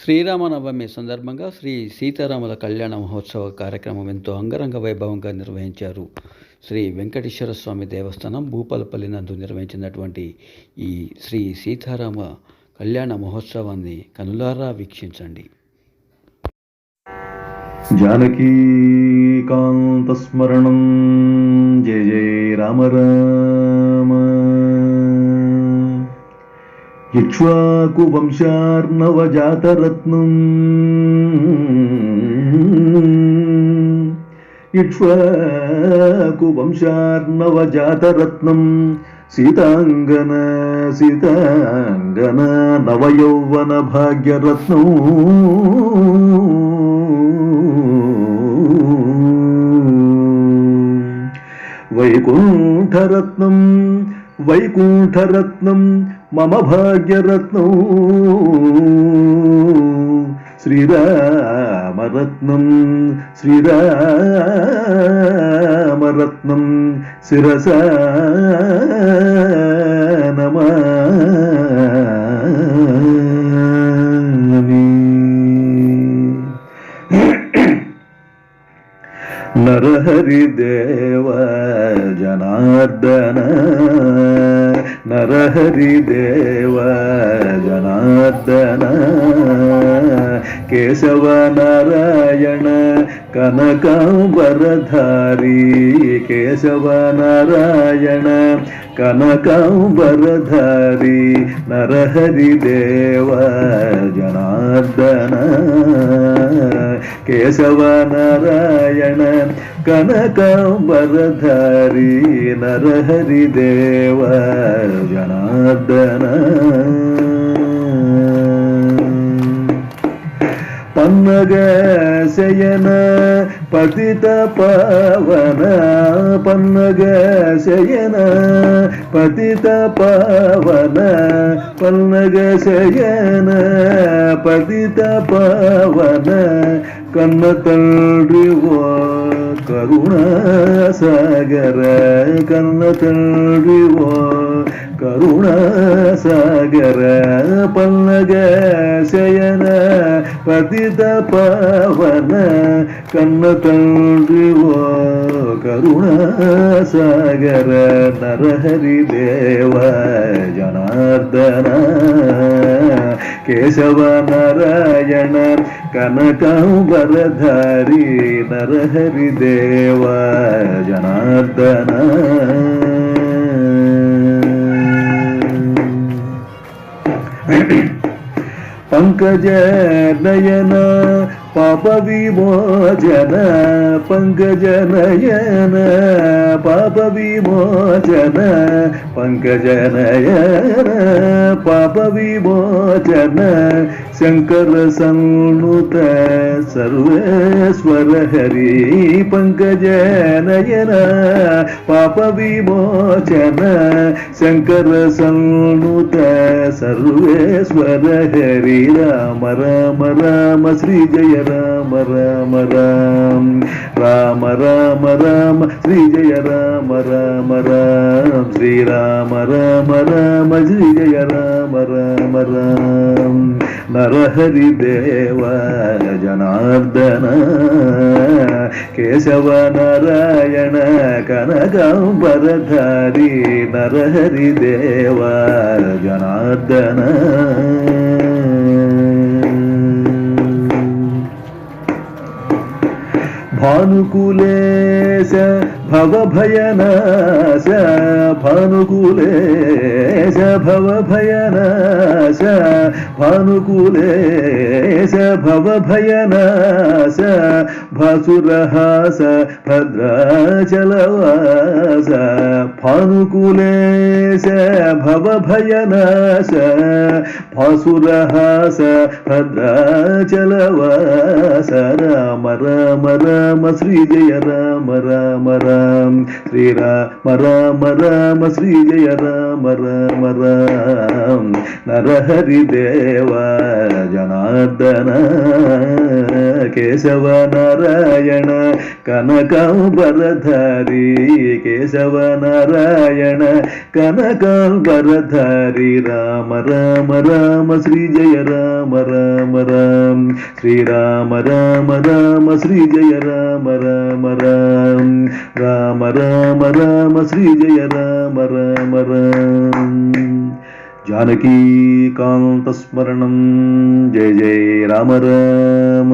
శ్రీరామనవమి సందర్భంగా శ్రీ సీతారాముల కళ్యాణ మహోత్సవ కార్యక్రమం ఎంతో అంగరంగ వైభవంగా నిర్వహించారు. శ్రీ వెంకటేశ్వర స్వామి దేవస్థానం భూపాలపల్లి నందు నిర్వహించినటువంటి ఈ శ్రీ సీతారామ కళ్యాణ మహోత్సవాన్ని కనులారా వీక్షించండి. జానకీకాంతస్మరణం జయ జయ రామ రామ. ఇక్ష్వాకు వంశార్ణవజాతరత్నం ఇక్ష్వాకు వంశార్ణవజాతరత్నం సీతాంగన నవయౌవన భాగ్యరత్నం వైకుంఠరత్నం మమ భాగ్యరత్నం శ్రీరామరత్నం శిరసా నమామి. నరహరిదేవ జనార్దన నరహరిదేవ జనార్దన కేశవ నారాయణ కనకాంబరధారి కేశవ నారాయణ కనకాంబరధారి నరహరిదేవ జనార్దన కేశవ నారాయణ కనకాంబరధారి నరహరిదేవ జనార్దన. పన్నగ శయన పతిత పవన పన్నగ శయన పతిత పవన పన్నగ శయన పతిత పవన కన్న తండ్రి ఓ కరుణాసాగర కన్న తండ్రి ఓ కరుణాసాగర పన్నగ శయన పతిత పవన కన్న తండ్రి ఓ కరుణాసాగర నరహరిదేవ జనార్దన కేశవ నారాయణ కనకాంబరధారి నరహరిదేవ జనార్దన. పంకజ నయన పాప విమోచన పంకజ నయన పాప విమోచన పంకజ నయన పాప విమోచన శంకర సంనుత సర్వేశ్వర హరి పంకజ నయన పాప విమోచన శంకర సంనుత సర్వేశ్వర హరి రామ రామ రామ శ్రీ జయ రామ రామ రామ రామ రామ రామ శ్రీ జయ రామ రామ రామ శ్రీరామ రామ రామ శ్రీ జయ రామ రామ రామ. నరహరిదేవ జనార్దన కేశవ నారాయణ కనకాంబరధారి నరహరిదేవ జనార్దన. భానుకులేశ భవభయనాశ భానుకులేశ భవభయనాశ భానుకులేశ భవభయనాశ భాసురహాస భద్రాచలవాస భానుకులేశ భవభయనాశ భాసురహాస భద్రాచలవాస రామ రామ రామ శ్రీ జయ రామ రామ రామ శ్రీరామ రామ రామ శ్రీ జయ రామ రామ రామ. నరహరిదేవ జనార్దన కేశవ నారాయణ కనకాంబరధారి కేశవ నారాయణ కనకాంబరధారి రామ రామ రామ శ్రీ జయ రామ రామ రామ శ్రీరామ రామ రామ శ్రీ జయ రామ రామ రామ రామ రామ రామ శ్రీ జయ రామ రామ రామ జానకీకాంతస్మరణం జయ జయ రామ రామ